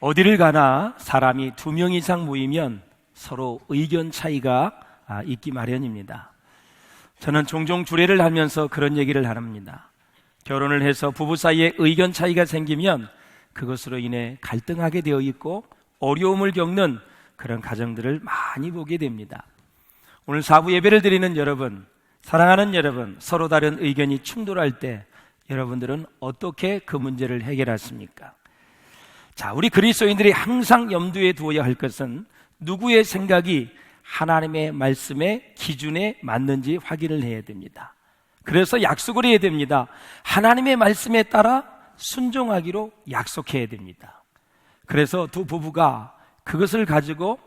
어디를 가나 사람이 2명 이상 모이면 서로 의견 차이가 있기 마련입니다. 저는 종종 주례를 하면서 그런 얘기를 합니다. 결혼을 해서 부부 사이에 의견 차이가 생기면 그것으로 인해 갈등하게 되어 있고 어려움을 겪는 그런 가정들을 많이 보게 됩니다. 오늘 4부 예배를 드리는 여러분, 사랑하는 여러분, 서로 다른 의견이 충돌할 때 여러분들은 어떻게 그 문제를 해결하십니까? 자, 우리 그리스도인들이 항상 염두에 두어야 할 것은 누구의 생각이 하나님의 말씀의 기준에 맞는지 확인을 해야 됩니다. 그래서 약속을 해야 됩니다. 하나님의 말씀에 따라 순종하기로 약속해야 됩니다. 그래서 두 부부가 그것을 가지고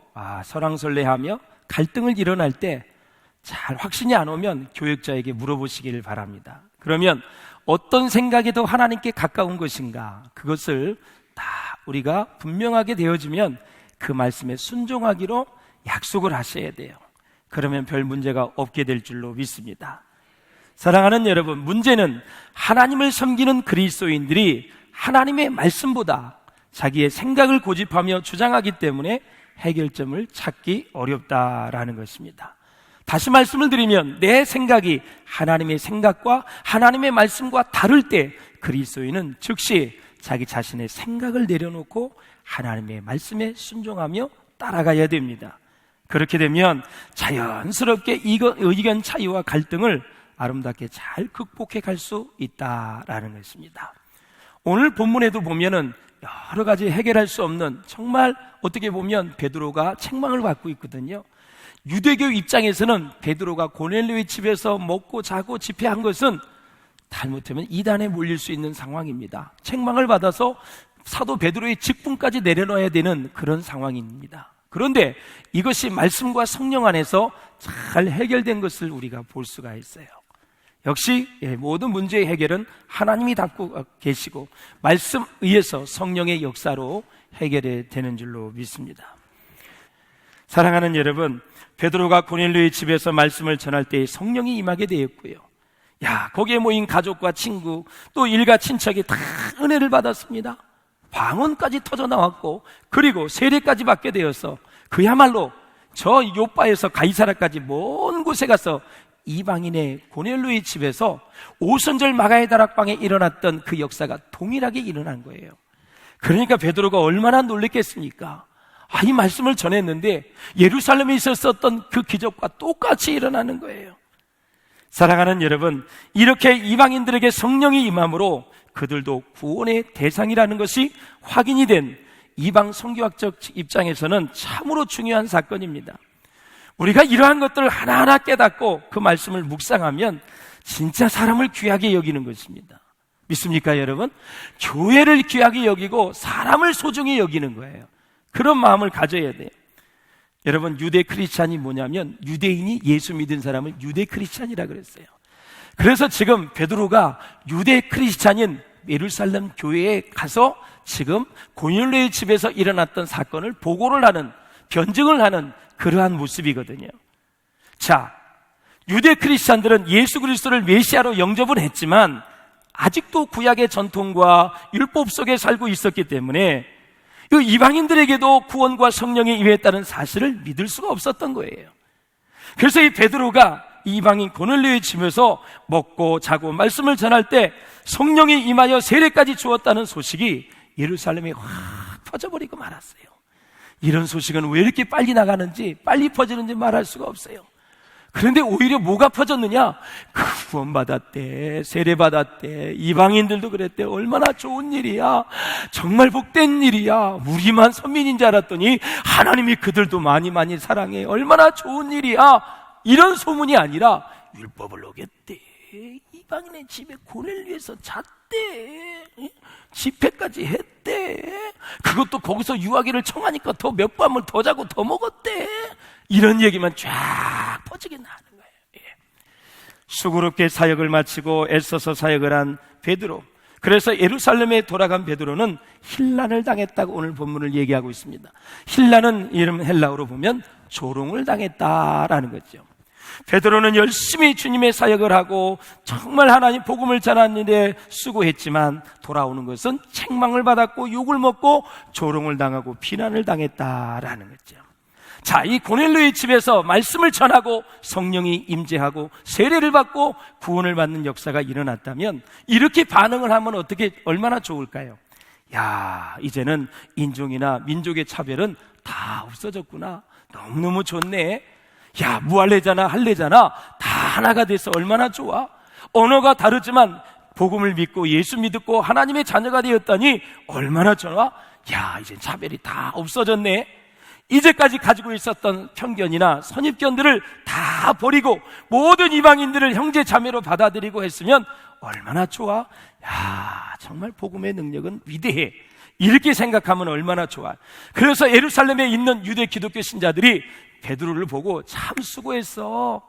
설왕설래하며 갈등을 일어날 때 잘 확신이 안 오면 교역자에게 물어보시기를 바랍니다. 그러면 어떤 생각이 더 하나님께 가까운 것인가, 그것을 다 우리가 분명하게 되어지면 그 말씀에 순종하기로 약속을 하셔야 돼요. 그러면 별 문제가 없게 될 줄로 믿습니다. 사랑하는 여러분, 문제는 하나님을 섬기는 그리스도인들이 하나님의 말씀보다 자기의 생각을 고집하며 주장하기 때문에 해결점을 찾기 어렵다라는 것입니다. 다시 말씀을 드리면 내 생각이 하나님의 생각과 하나님의 말씀과 다를 때 그리스도인은 즉시 자기 자신의 생각을 내려놓고 하나님의 말씀에 순종하며 따라가야 됩니다. 그렇게 되면 자연스럽게 의견 차이와 갈등을 아름답게 잘 극복해 갈 수 있다라는 것입니다. 오늘 본문에도 보면은 여러 가지 해결할 수 없는, 정말 어떻게 보면 베드로가 책망을 받고 있거든요. 유대교 입장에서는 베드로가 고넬료의 집에서 먹고 자고 집회한 것은 잘못하면 이단에 몰릴 수 있는 상황입니다. 책망을 받아서 사도 베드로의 직분까지 내려놔야 되는 그런 상황입니다. 그런데 이것이 말씀과 성령 안에서 잘 해결된 것을 우리가 볼 수가 있어요. 역시 모든 문제의 해결은 하나님이 닦고 계시고 말씀 위에서 성령의 역사로 해결이 되는 줄로 믿습니다. 사랑하는 여러분, 베드로가 고넬료의 집에서 말씀을 전할 때 성령이 임하게 되었고요. 거기에 모인 가족과 친구 또 일가 친척이 다 은혜를 받았습니다. 방언까지 터져 나왔고 그리고 세례까지 받게 되어서 그야말로 저 요빠에서 가이사라까지 먼 곳에 가서 이방인의 고넬료의 집에서 오순절 마가의 다락방에 일어났던 그 역사가 동일하게 일어난 거예요. 그러니까 베드로가 얼마나 놀랬겠습니까? 이 말씀을 전했는데 예루살렘에 있었던 그 기적과 똑같이 일어나는 거예요. 사랑하는 여러분, 이렇게 이방인들에게 성령이 임함으로 그들도 구원의 대상이라는 것이 확인이 된 이방 선교학적 입장에서는 참으로 중요한 사건입니다. 우리가 이러한 것들을 하나하나 깨닫고 그 말씀을 묵상하면 진짜 사람을 귀하게 여기는 것입니다. 믿습니까, 여러분? 교회를 귀하게 여기고 사람을 소중히 여기는 거예요. 그런 마음을 가져야 돼요. 여러분, 유대 크리스찬이 뭐냐면 유대인이 예수 믿은 사람을 유대 크리스찬이라 그랬어요. 그래서 지금 베드로가 유대 크리스찬인 예루살렘 교회에 가서 지금 고넬료의 집에서 일어났던 사건을 보고를 하는, 변증을 하는 그러한 모습이거든요. 자, 유대 크리스찬들은 예수 그리스도를 메시아로 영접을 했지만 아직도 구약의 전통과 율법 속에 살고 있었기 때문에 이 이방인들에게도 구원과 성령의 임했다는 사실을 믿을 수가 없었던 거예요. 그래서 이 베드로가 이방인 고넬료의 집에서 먹고 자고 말씀을 전할 때 성령이 임하여 세례까지 주었다는 소식이 예루살렘에 확 퍼져버리고 말았어요. 이런 소식은 왜 이렇게 빨리 나가는지, 빨리 퍼지는지 말할 수가 없어요. 그런데 오히려 뭐가 퍼졌느냐? 구원받았대, 세례받았대, 이방인들도 그랬대. 얼마나 좋은 일이야, 정말 복된 일이야, 우리만 선민인 줄 알았더니 하나님이 그들도 많이 사랑해, 얼마나 좋은 일이야, 이런 소문이 아니라 율법을 어겼대, 이방인의 집에 고넬료에서 잤대, 집회까지 했대, 그것도 거기서 유아기를 청하니까 더 몇 밤을 더 자고 더 먹었대, 이런 얘기만 쫙 퍼지게 나는 거예요. 수고롭게 사역을 마치고 애써서 사역을 한 베드로, 그래서 예루살렘에 돌아간 베드로는 힐난을 당했다고 오늘 본문을 얘기하고 있습니다. 힐난은 이름 헬라어로 보면 조롱을 당했다라는 거죠. 베드로는 열심히 주님의 사역을 하고 정말 하나님 복음을 전하는 일에 수고했지만 돌아오는 것은 책망을 받았고 욕을 먹고 조롱을 당하고 비난을 당했다라는 거죠. 자, 이 고넬료의 집에서 말씀을 전하고 성령이 임재하고 세례를 받고 구원을 받는 역사가 일어났다면 이렇게 반응을 하면 얼마나 좋을까요? 야, 이제는 인종이나 민족의 차별은 다 없어졌구나. 너무너무 좋네. 야, 무할례자나 할례자나 다 하나가 돼서 얼마나 좋아. 언어가 다르지만 복음을 믿고 예수 믿고 하나님의 자녀가 되었다니 얼마나 좋아. 야, 이제 차별이 다 없어졌네. 이제까지 가지고 있었던 편견이나 선입견들을 다 버리고 모든 이방인들을 형제 자매로 받아들이고 했으면 얼마나 좋아. 야, 정말 복음의 능력은 위대해. 이렇게 생각하면 얼마나 좋아. 그래서 예루살렘에 있는 유대 기독교 신자들이 베드로를 보고 참 수고했어.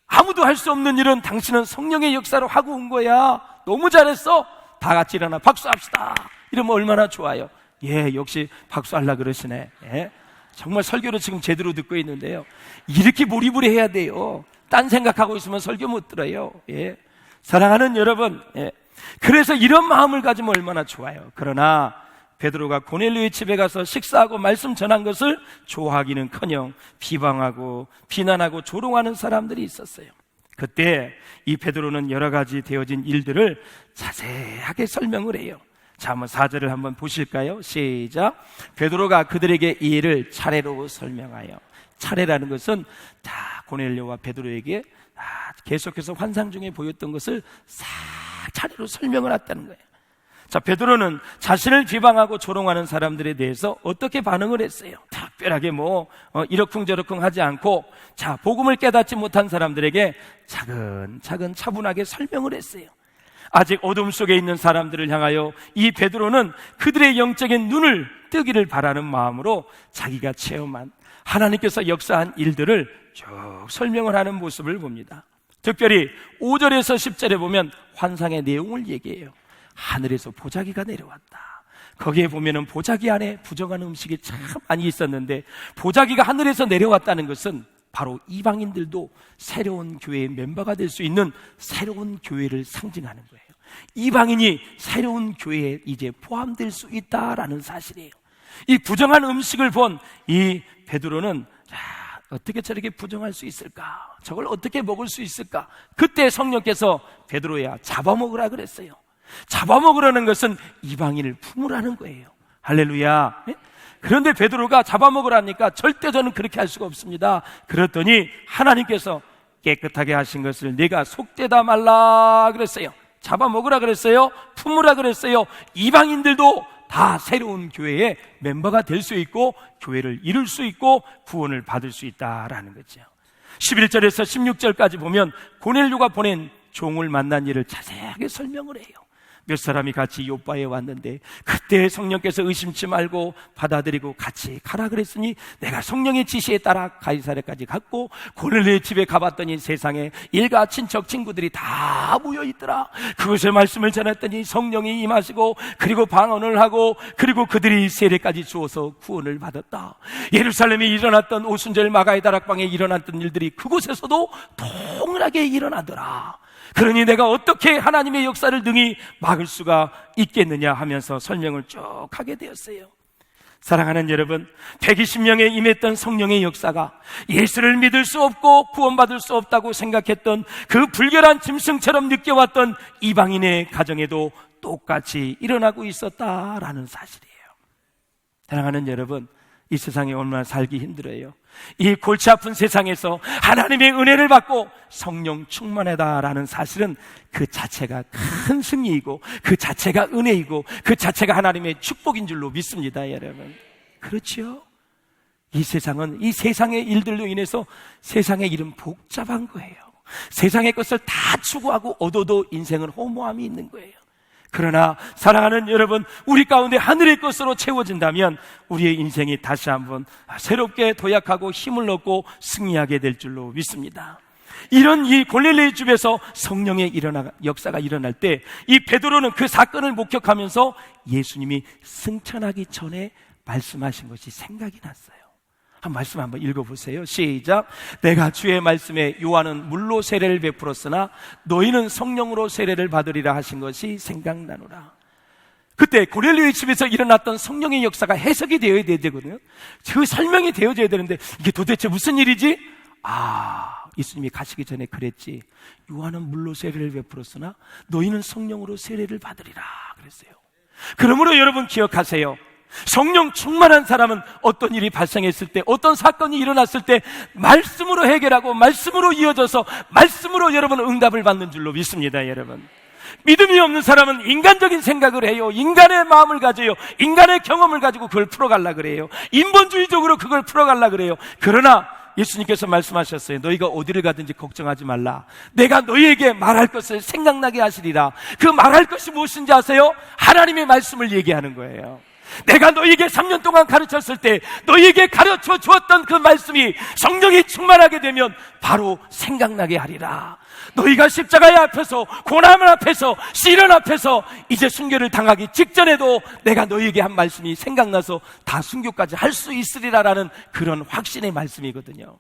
아무도 할 수 없는 일은 당신은 성령의 역사로 하고 온 거야. 너무 잘했어. 다 같이 일어나 박수합시다. 이러면 얼마나 좋아요. 예, 역시 박수하려고 그러시네. 예, 정말 설교를 지금 제대로 듣고 있는데요. 이렇게 몰입을 해야 돼요. 딴 생각하고 있으면 설교 못 들어요. 예, 사랑하는 여러분, 예, 그래서 이런 마음을 가지면 얼마나 좋아요. 그러나 베드로가 고넬료의 집에 가서 식사하고 말씀 전한 것을 좋아하기는커녕 비방하고 비난하고 조롱하는 사람들이 있었어요. 그때 이 베드로는 여러 가지 되어진 일들을 자세하게 설명을 해요. 자, 한번 4절을 한번 보실까요? 시작. 베드로가 그들에게 이 일을 차례로 설명하여. 차례라는 것은 다 고넬료와 베드로에게 계속해서 환상 중에 보였던 것을 싹 차례로 설명을 했다는 거예요. 자, 베드로는 자신을 비방하고 조롱하는 사람들에 대해서 어떻게 반응을 했어요? 특별하게 이러쿵저러쿵 하지 않고, 자, 복음을 깨닫지 못한 사람들에게 차근차근 차분하게 설명을 했어요. 아직 어둠 속에 있는 사람들을 향하여 이 베드로는 그들의 영적인 눈을 뜨기를 바라는 마음으로 자기가 체험한 하나님께서 역사한 일들을 쭉 설명을 하는 모습을 봅니다. 특별히 5절에서 10절에 보면 환상의 내용을 얘기해요. 하늘에서 보자기가 내려왔다. 거기에 보면은 보자기 안에 부정한 음식이 참 많이 있었는데, 보자기가 하늘에서 내려왔다는 것은 바로 이방인들도 새로운 교회의 멤버가 될 수 있는 새로운 교회를 상징하는 거예요. 이방인이 새로운 교회에 이제 포함될 수 있다라는 사실이에요. 이 부정한 음식을 본 이 베드로는 어떻게 저렇게 부정할 수 있을까? 저걸 어떻게 먹을 수 있을까? 그때 성령께서 베드로야, 잡아먹으라 그랬어요. 잡아먹으라는 것은 이방인을 품으라는 거예요. 할렐루야. 그런데 베드로가 잡아먹으라니까 절대 저는 그렇게 할 수가 없습니다. 그랬더니 하나님께서 깨끗하게 하신 것을 내가 속되다 말라 그랬어요. 잡아먹으라 그랬어요. 품으라 그랬어요. 이방인들도 다 새로운 교회의 멤버가 될 수 있고 교회를 이룰 수 있고 구원을 받을 수 있다라는 거죠. 11절에서 16절까지 보면 고넬료가 보낸 종을 만난 일을 자세하게 설명을 해요. 몇 사람이 같이 요바에 왔는데 그때 성령께서 의심치 말고 받아들이고 같이 가라 그랬으니 내가 성령의 지시에 따라 가이사랴까지 갔고, 고넬료의 집에 가봤더니 세상에 일가 친척 친구들이 다 모여있더라. 그것의 말씀을 전했더니 성령이 임하시고 그리고 방언을 하고 그리고 그들이 세례까지 주어서 구원을 받았다. 예루살렘에 일어났던 오순절 마가의 다락방에 일어났던 일들이 그곳에서도 동일하게 일어나더라. 그러니 내가 어떻게 하나님의 역사를 능히 막을 수가 있겠느냐 하면서 설명을 쭉 하게 되었어요. 사랑하는 여러분, 120명에 임했던 성령의 역사가 예수를 믿을 수 없고 구원받을 수 없다고 생각했던 그 불결한 짐승처럼 느껴왔던 이방인의 가정에도 똑같이 일어나고 있었다라는 사실이에요. 사랑하는 여러분, 이 세상에 얼마나 살기 힘들어요. 이 골치 아픈 세상에서 하나님의 은혜를 받고 성령 충만하다라는 사실은 그 자체가 큰 승리이고 그 자체가 은혜이고 그 자체가 하나님의 축복인 줄로 믿습니다, 여러분. 그렇죠? 이 세상은 이 세상의 일들로 인해서 세상의 일은 복잡한 거예요. 세상의 것을 다 추구하고 얻어도 인생은 허무함이 있는 거예요. 그러나 사랑하는 여러분, 우리 가운데 하늘의 것으로 채워진다면 우리의 인생이 다시 한번 새롭게 도약하고 힘을 얻고 승리하게 될 줄로 믿습니다. 이런 이 고넬료의 집에서 성령의 역사가 일어날 때 이 베드로는 그 사건을 목격하면서 예수님이 승천하기 전에 말씀하신 것이 생각이 났어요. 한 말씀 한번 읽어보세요. 시작. 내가 주의 말씀에 요한은 물로 세례를 베풀었으나 너희는 성령으로 세례를 받으리라 하신 것이 생각나노라. 그때 고넬료의 집에서 일어났던 성령의 역사가 해석이 되어야 되거든요. 그 설명이 되어져야 되는데 이게 도대체 무슨 일이지? 예수님이 가시기 전에 그랬지. 요한은 물로 세례를 베풀었으나 너희는 성령으로 세례를 받으리라 그랬어요. 그러므로 여러분 기억하세요. 성령 충만한 사람은 어떤 일이 발생했을 때, 어떤 사건이 일어났을 때 말씀으로 해결하고 말씀으로 이어져서 말씀으로 여러분 응답을 받는 줄로 믿습니다. 여러분, 믿음이 없는 사람은 인간적인 생각을 해요. 인간의 마음을 가져요. 인간의 경험을 가지고 그걸 풀어가려고 그래요. 인본주의적으로 그걸 풀어가려고 그래요. 그러나 예수님께서 말씀하셨어요. 너희가 어디를 가든지 걱정하지 말라. 내가 너희에게 말할 것을 생각나게 하시리라. 그 말할 것이 무엇인지 아세요? 하나님의 말씀을 얘기하는 거예요. 내가 너희에게 3년 동안 가르쳤을 때 너희에게 가르쳐 주었던 그 말씀이 성령이 충만하게 되면 바로 생각나게 하리라. 너희가 십자가의 앞에서, 고난 앞에서, 시련 앞에서 이제 순교를 당하기 직전에도 내가 너희에게 한 말씀이 생각나서 다 순교까지 할 수 있으리라라는 그런 확신의 말씀이거든요.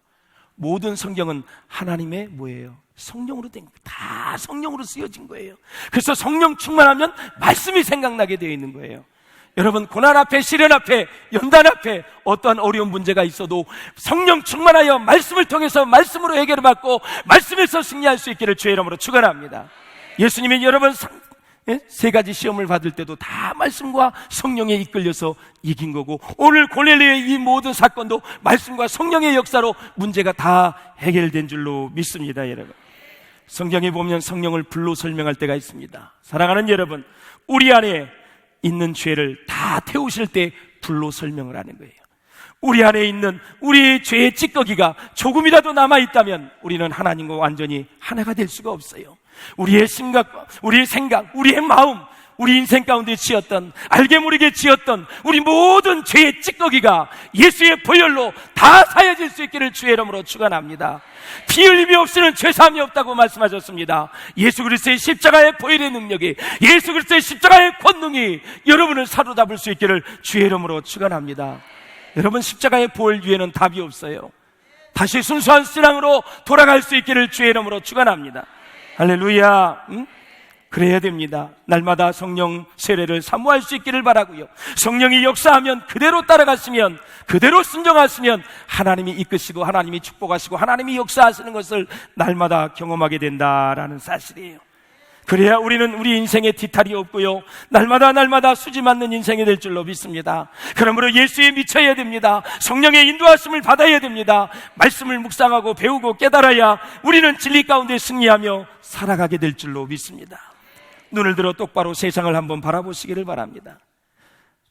모든 성경은 하나님의 뭐예요? 성령으로 된 거예요. 다 성령으로 쓰여진 거예요. 그래서 성령 충만하면 말씀이 생각나게 되어 있는 거예요. 여러분, 고난 앞에, 시련 앞에, 연단 앞에 어떠한 어려운 문제가 있어도 성령 충만하여 말씀을 통해서 말씀으로 해결을 받고 말씀에서 승리할 수 있기를 주의 이름으로 축원합니다. 예수님이 여러분 세 가지 시험을 받을 때도 다 말씀과 성령에 이끌려서 이긴 거고, 오늘 고넬료의 이 모든 사건도 말씀과 성령의 역사로 문제가 다 해결된 줄로 믿습니다. 여러분, 성경에 보면 성령을 불로 설명할 때가 있습니다. 사랑하는 여러분, 우리 안에 있는 죄를 다 태우실 때 불로 설명을 하는 거예요. 우리 안에 있는 우리의 죄의 찌꺼기가 조금이라도 남아있다면 우리는 하나님과 완전히 하나가 될 수가 없어요. 우리의 생각, 우리의 마음, 우리 인생 가운데 지었던, 알게 모르게 지었던 우리 모든 죄의 찌꺼기가 예수의 보혈로 다 사여질 수 있기를 주의 이름으로 축원합니다. 피 흘림이 없이는 죄사함이 없다고 말씀하셨습니다. 예수 그리스도의 십자가의 보혈의 능력이, 예수 그리스도의 십자가의 권능이 여러분을 사로잡을 수 있기를 주의 이름으로 축원합니다. 여러분, 십자가의 보혈 위에는 답이 없어요. 다시 순수한 신앙으로 돌아갈 수 있기를 주의 이름으로 축원합니다. 할렐루야. 그래야 됩니다. 날마다 성령 세례를 사모할 수 있기를 바라고요. 성령이 역사하면 그대로 따라갔으면, 그대로 순종하시면 하나님이 이끄시고 하나님이 축복하시고 하나님이 역사하시는 것을 날마다 경험하게 된다라는 사실이에요. 그래야 우리는 우리 인생에 뒤탈이 없고요, 날마다 수지 맞는 인생이 될 줄로 믿습니다. 그러므로 예수에 미쳐야 됩니다. 성령의 인도하심을 받아야 됩니다. 말씀을 묵상하고 배우고 깨달아야 우리는 진리 가운데 승리하며 살아가게 될 줄로 믿습니다. 눈을 들어 똑바로 세상을 한번 바라보시기를 바랍니다.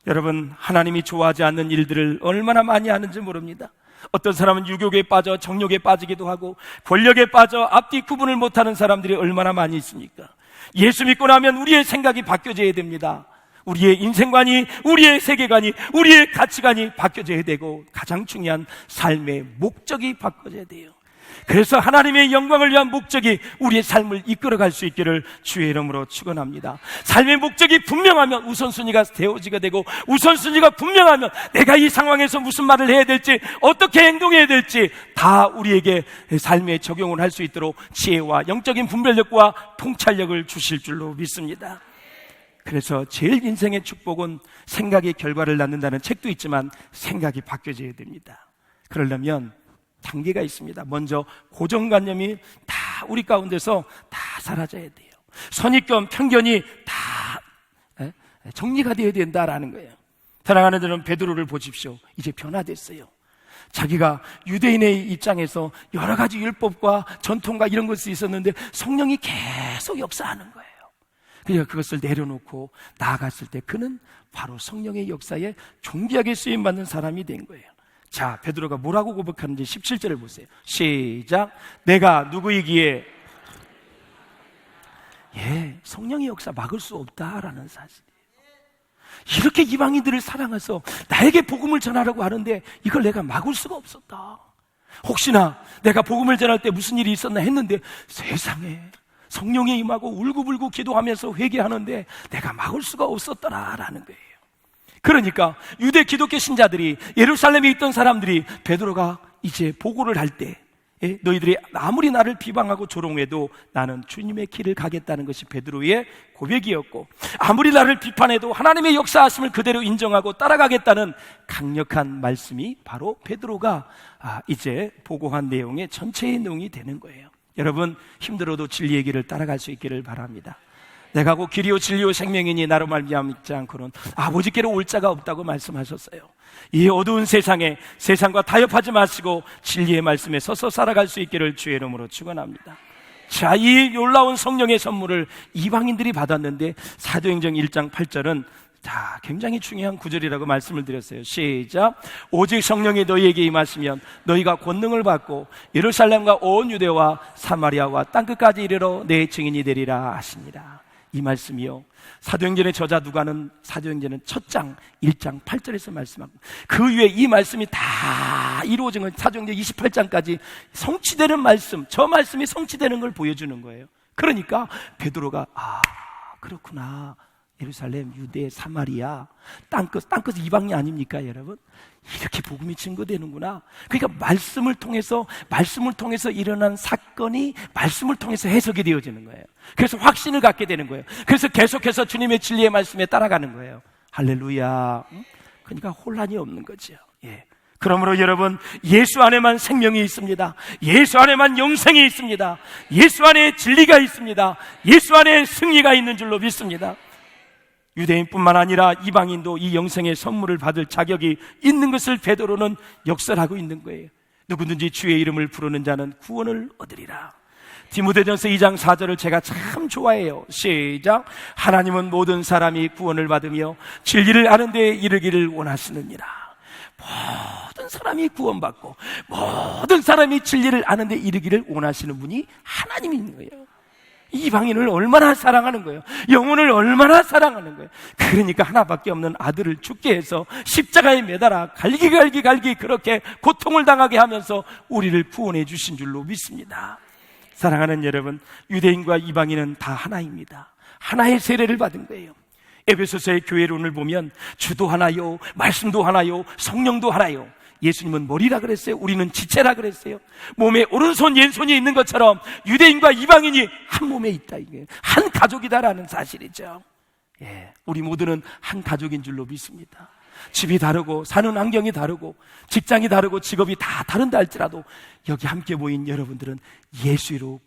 여러분, 하나님이 좋아하지 않는 일들을 얼마나 많이 하는지 모릅니다. 어떤 사람은 유욕에 빠져 정욕에 빠지기도 하고 권력에 빠져 앞뒤 구분을 못하는 사람들이 얼마나 많이 있습니까? 예수 믿고 나면 우리의 생각이 바뀌어져야 됩니다. 우리의 인생관이, 우리의 세계관이, 우리의 가치관이 바뀌어져야 되고, 가장 중요한 삶의 목적이 바뀌어져야 돼요. 그래서 하나님의 영광을 위한 목적이 우리의 삶을 이끌어갈 수 있기를 주의 이름으로 축원합니다. 삶의 목적이 분명하면 우선순위가 되어지게 되고, 우선순위가 분명하면 내가 이 상황에서 무슨 말을 해야 될지, 어떻게 행동해야 될지 다 우리에게 삶에 적용을 할 수 있도록 지혜와 영적인 분별력과 통찰력을 주실 줄로 믿습니다. 그래서 제일 인생의 축복은 생각의 결과를 낳는다는 책도 있지만 생각이 바뀌어져야 됩니다. 그러려면 단계가 있습니다. 먼저 고정관념이 다 우리 가운데서 다 사라져야 돼요. 선입견, 편견이 다 정리가 되어야 된다라는 거예요. 사랑하는 저는 베드로를 보십시오. 이제 변화됐어요. 자기가 유대인의 입장에서 여러 가지 율법과 전통과 이런 것이 있었는데 성령이 계속 역사하는 거예요. 그러니까 그것을 내려놓고 나아갔을 때 그는 바로 성령의 역사에 존귀하게 쓰임받는 사람이 된 거예요. 자, 베드로가 뭐라고 고백하는지 17절을 보세요. 시작. 내가 누구이기에 성령의 역사 막을 수 없다라는 사실이에요. 이렇게 이방인들을 사랑해서 나에게 복음을 전하라고 하는데 이걸 내가 막을 수가 없었다. 혹시나 내가 복음을 전할 때 무슨 일이 있었나 했는데 세상에 성령이 임하고 울고불고 기도하면서 회개하는데 내가 막을 수가 없었더라라는 거예요. 그러니까 유대 기독교 신자들이, 예루살렘에 있던 사람들이 베드로가 이제 보고를 할 때, 너희들이 아무리 나를 비방하고 조롱해도 나는 주님의 길을 가겠다는 것이 베드로의 고백이었고, 아무리 나를 비판해도 하나님의 역사하심을 그대로 인정하고 따라가겠다는 강력한 말씀이 바로 베드로가 이제 보고한 내용의 전체의 내용이 되는 거예요. 여러분, 힘들어도 진리의 길을 따라갈 수 있기를 바랍니다. 내가 곧 길이요 진리요 생명이니 나로 말미암지 않고는 아버지께로 올 자가 없다고 말씀하셨어요. 이 어두운 세상에 세상과 타협하지 마시고 진리의 말씀에 서서 살아갈 수 있기를 주의 이름으로 축원합니다. 자, 이 놀라운 성령의 선물을 이방인들이 받았는데 사도행전 1장 8절은 굉장히 중요한 구절이라고 말씀을 드렸어요. 시작. 오직 성령이 너희에게 임하시면 너희가 권능을 받고 예루살렘과 온 유대와 사마리아와 땅끝까지 이르러 내 증인이 되리라 하십니다. 이 말씀이요, 사도행전의 저자 누가는 사도행전은 첫 장 1장 8절에서 말씀하고, 그 위에 이 말씀이 다 이루어진 건 사도행전 28장까지 성취되는 말씀, 저 말씀이 성취되는 걸 보여주는 거예요. 그러니까 베드로가 그렇구나, 예루살렘, 유대, 사마리아, 땅끝 이방이 아닙니까 여러분? 이렇게 복음이 증거되는구나. 그러니까 말씀을 통해서 일어난 사건이 말씀을 통해서 해석이 되어지는 거예요. 그래서 확신을 갖게 되는 거예요. 그래서 계속해서 주님의 진리의 말씀에 따라가는 거예요. 할렐루야. 그러니까 혼란이 없는 거죠. 그러므로 여러분, 예수 안에만 생명이 있습니다. 예수 안에만 영생이 있습니다. 예수 안에 진리가 있습니다. 예수 안에 승리가 있는 줄로 믿습니다. 유대인뿐만 아니라 이방인도 이 영생의 선물을 받을 자격이 있는 것을 베드로는 역설하고 있는 거예요. 누구든지 주의 이름을 부르는 자는 구원을 얻으리라. 디모데전서 2장 4절을 제가 참 좋아해요. 시작. 하나님은 모든 사람이 구원을 받으며 진리를 아는 데 이르기를 원하시느니라. 모든 사람이 구원받고 모든 사람이 진리를 아는 데 이르기를 원하시는 분이 하나님인 거예요. 이방인을 얼마나 사랑하는 거예요. 영혼을 얼마나 사랑하는 거예요. 그러니까 하나밖에 없는 아들을 죽게 해서 십자가에 매달아 갈기 그렇게 고통을 당하게 하면서 우리를 구원해 주신 줄로 믿습니다. 사랑하는 여러분, 유대인과 이방인은 다 하나입니다. 하나의 세례를 받은 거예요. 에베소서의 교회론을 보면 주도 하나요, 말씀도 하나요, 성령도 하나요. 예수님은 머리라 그랬어요. 우리는 지체라 그랬어요. 몸에 오른손 왼손이 있는 것처럼 유대인과 이방인이 한 몸에 있다, 이게 한 가족이다라는 사실이죠. 우리 모두는 한 가족인 줄로 믿습니다. 집이 다르고 사는 환경이 다르고 직장이 다르고 직업이 다 다른다 할지라도 여기 함께 모인 여러분들은 예수로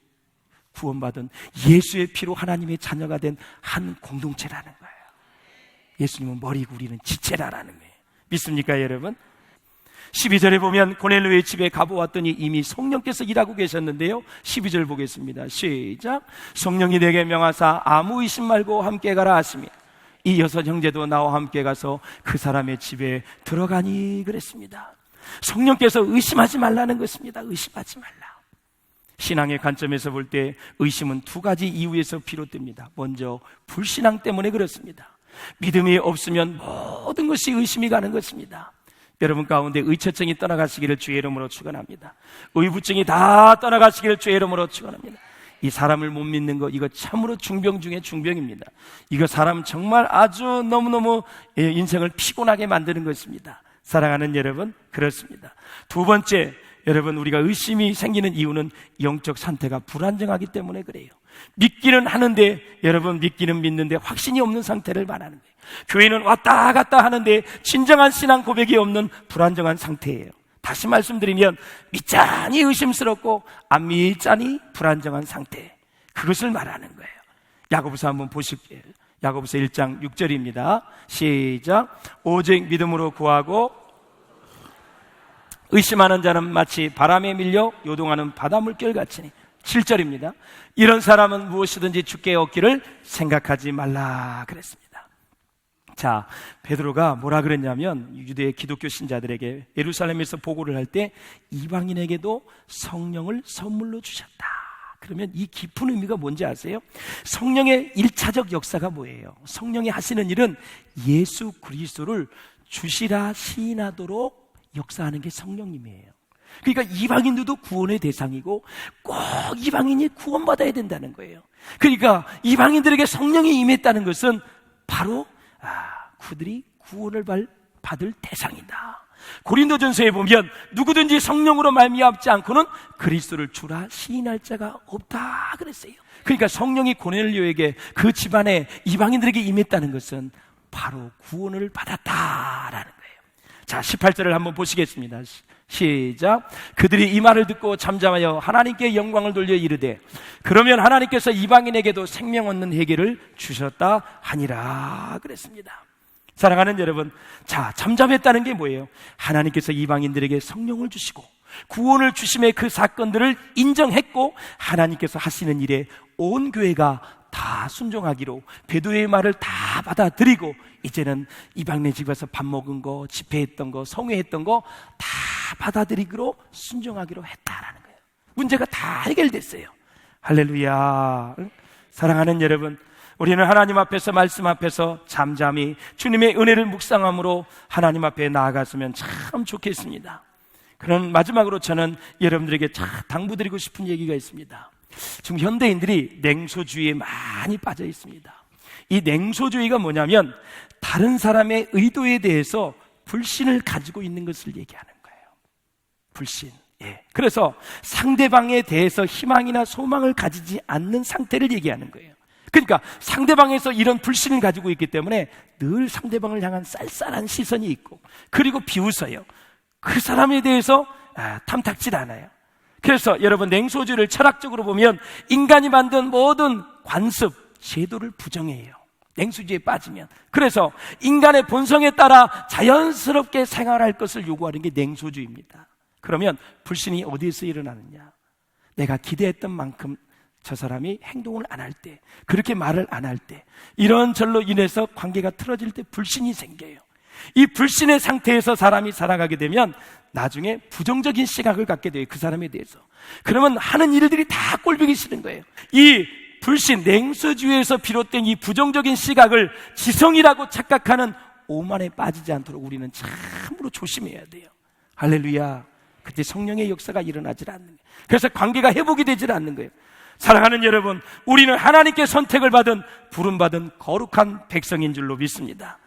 구원받은, 예수의 피로 하나님의 자녀가 된 한 공동체라는 거예요. 예수님은 머리고 우리는 지체라는 거예요. 믿습니까 여러분? 12절에 보면 고넬료의 집에 가보았더니 이미 성령께서 일하고 계셨는데요, 12절 보겠습니다. 시작. 성령이 내게 명하사 아무 의심 말고 함께 가라 하시며 이 여섯 형제도 나와 함께 가서 그 사람의 집에 들어가니 그랬습니다. 성령께서 의심하지 말라는 것입니다. 의심하지 말라. 신앙의 관점에서 볼 때 의심은 두 가지 이유에서 비롯됩니다. 먼저 불신앙 때문에 그렇습니다. 믿음이 없으면 모든 것이 의심이 가는 것입니다. 여러분 가운데 의처증이 떠나가시기를 주의 이름으로 축원합니다. 의부증이 다 떠나가시기를 주의 이름으로 축원합니다. 이 사람을 못 믿는 거, 이거 참으로 중병 중에 중병입니다. 이거 사람 정말 아주 너무너무 인생을 피곤하게 만드는 것입니다. 사랑하는 여러분, 그렇습니다. 두 번째, 여러분, 우리가 의심이 생기는 이유는 영적 상태가 불안정하기 때문에 그래요. 믿기는 하는데, 여러분, 믿기는 믿는데 확신이 없는 상태를 말하는 거예요. 교회는 왔다 갔다 하는데 진정한 신앙 고백이 없는 불안정한 상태예요. 다시 말씀드리면 믿자니 의심스럽고 안 믿자니 불안정한 상태, 그것을 말하는 거예요. 야고보서 한번 보실게요. 야고보서 1장 6절입니다. 시작. 오직 믿음으로 구하고 의심하는 자는 마치 바람에 밀려 요동하는 바닷물결 같으니. 7절입니다. 이런 사람은 무엇이든지 주께 얻기를 생각하지 말라 그랬습니다. 자, 베드로가 뭐라 그랬냐면 유대 기독교 신자들에게 예루살렘에서 보고를 할 때 이방인에게도 성령을 선물로 주셨다. 그러면 이 깊은 의미가 뭔지 아세요? 성령의 1차적 역사가 뭐예요? 성령이 하시는 일은 예수 그리스도를 주시라 시인하도록 역사하는 게 성령님이에요. 그러니까 이방인들도 구원의 대상이고 꼭 이방인이 구원받아야 된다는 거예요. 그러니까 이방인들에게 성령이 임했다는 것은 바로 그들이 구원을 받을 대상이다. 고린도전서에 보면 누구든지 성령으로 말미암지 않고는 그리스도를 주라 시인할 자가 없다 그랬어요. 그러니까 성령이 고넬료에게 그 집안에 이방인들에게 임했다는 것은 바로 구원을 받았다라는 거예요. 자, 18절을 한번 보시겠습니다. 시작. 그들이 이 말을 듣고 잠잠하여 하나님께 영광을 돌려 이르되 그러면 하나님께서 이방인에게도 생명 얻는 회개를 주셨다 하니라 그랬습니다. 사랑하는 여러분, 자, 잠잠했다는 게 뭐예요? 하나님께서 이방인들에게 성령을 주시고 구원을 주심의 그 사건들을 인정했고 하나님께서 하시는 일에 온 교회가 다 순종하기로 베드로의 말을 다 받아들이고 이제는 이방네 집에서 밥 먹은 거, 집회했던 거, 성회했던 거 다 받아들이기로 순종하기로 했다라는 거예요. 문제가 다 해결됐어요. 할렐루야. 사랑하는 여러분, 우리는 하나님 앞에서 말씀 앞에서 잠잠히 주님의 은혜를 묵상함으로 하나님 앞에 나아갔으면 참 좋겠습니다. 그런 마지막으로 저는 여러분들에게 당부드리고 싶은 얘기가 있습니다. 지금 현대인들이 냉소주의에 많이 빠져 있습니다. 이 냉소주의가 뭐냐면 다른 사람의 의도에 대해서 불신을 가지고 있는 것을 얘기하는 거예요. 불신. 예. 그래서 상대방에 대해서 희망이나 소망을 가지지 않는 상태를 얘기하는 거예요. 그러니까 상대방에서 이런 불신을 가지고 있기 때문에 늘 상대방을 향한 쌀쌀한 시선이 있고 그리고 비웃어요. 그 사람에 대해서 탐탁질 않아요. 그래서 여러분, 냉소주의를 철학적으로 보면 인간이 만든 모든 관습, 제도를 부정해요. 냉소주의에 빠지면. 그래서 인간의 본성에 따라 자연스럽게 생활할 것을 요구하는 게 냉소주의입니다. 그러면 불신이 어디에서 일어나느냐? 내가 기대했던 만큼 저 사람이 행동을 안 할 때, 그렇게 말을 안 할 때, 이런 절로 인해서 관계가 틀어질 때 불신이 생겨요. 이 불신의 상태에서 사람이 살아가게 되면 나중에 부정적인 시각을 갖게 돼요. 그 사람에 대해서. 그러면 하는 일들이 다 꼴보기 싫은 거예요. 이 불신, 냉소주의에서 비롯된 이 부정적인 시각을 지성이라고 착각하는 오만에 빠지지 않도록 우리는 참으로 조심해야 돼요. 할렐루야. 그때 성령의 역사가 일어나질 않는 거예요. 그래서 관계가 회복이 되질 않는 거예요. 사랑하는 여러분, 우리는 하나님께 선택을 받은 부름받은 거룩한 백성인 줄로 믿습니다.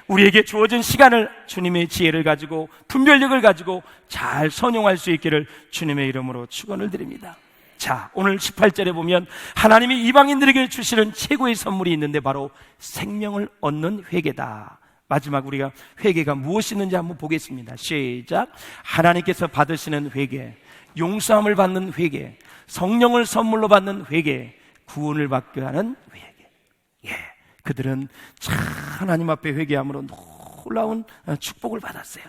우리에게 주어진 시간을 주님의 지혜를 가지고 분별력을 가지고 잘 선용할 수 있기를 주님의 이름으로 축원을 드립니다. 자, 오늘 18절에 보면 하나님이 이방인들에게 주시는 최고의 선물이 있는데 바로 생명을 얻는 회개다. 마지막 우리가 회개가 무엇이 있는지 한번 보겠습니다. 시작. 하나님께서 받으시는 회개, 용서함을 받는 회개, 성령을 선물로 받는 회개, 구원을 받게 하는 회개. 예, 그들은 참 하나님 앞에 회개함으로 놀라운 축복을 받았어요.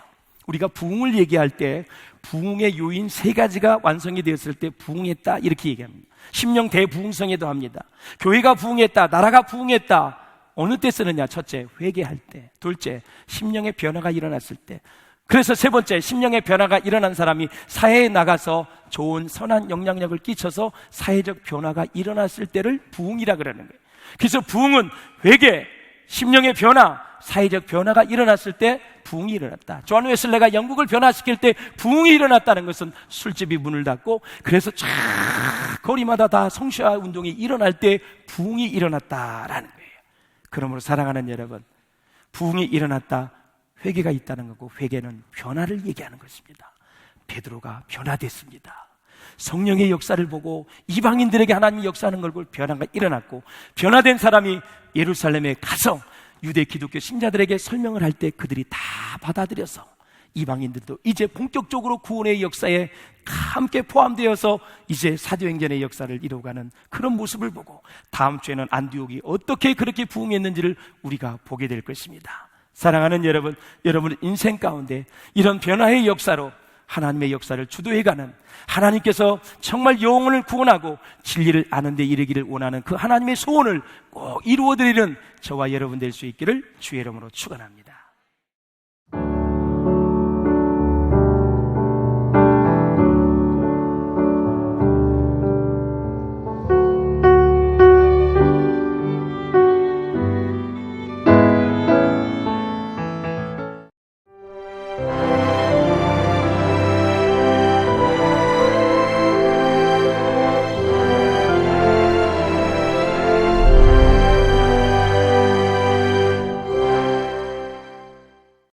우리가 부흥을 얘기할 때 부흥의 요인 3가지가 완성이 되었을 때 부흥했다 이렇게 얘기합니다. 심령 대부흥성에도 합니다. 교회가 부흥했다, 나라가 부흥했다. 어느 때 쓰느냐? 첫째, 회개할 때. 둘째, 심령의 변화가 일어났을 때. 그래서 세 번째, 심령의 변화가 일어난 사람이 사회에 나가서 좋은 선한 영향력을 끼쳐서 사회적 변화가 일어났을 때를 부흥이라 그러는 거예요. 그래서 부흥은 회개, 심령의 변화, 사회적 변화가 일어났을 때 부흥이 일어났다. 존 웨슬레가 영국을 변화시킬 때 부흥이 일어났다는 것은 술집이 문을 닫고 그래서 쫙 거리마다 다 성시화 운동이 일어날 때 부흥이 일어났다라는 거예요. 그러므로 사랑하는 여러분, 부흥이 일어났다, 회개가 있다는 거고 회개는 변화를 얘기하는 것입니다. 베드로가 변화됐습니다. 성령의 역사를 보고 이방인들에게 하나님이 역사하는 걸 보고 변화가 일어났고 변화된 사람이 예루살렘에 가서 유대 기독교 신자들에게 설명을 할 때 그들이 다 받아들여서 이방인들도 이제 본격적으로 구원의 역사에 함께 포함되어서 이제 사도행전의 역사를 이루어가는 그런 모습을 보고 다음 주에는 안디옥이 어떻게 그렇게 부흥했는지를 우리가 보게 될 것입니다. 사랑하는 여러분, 여러분 인생 가운데 이런 변화의 역사로 하나님의 역사를 주도해가는, 하나님께서 정말 영혼을 구원하고 진리를 아는 데 이르기를 원하는 그 하나님의 소원을 꼭 이루어드리는 저와 여러분 될 수 있기를 주의 이름으로 축원합니다.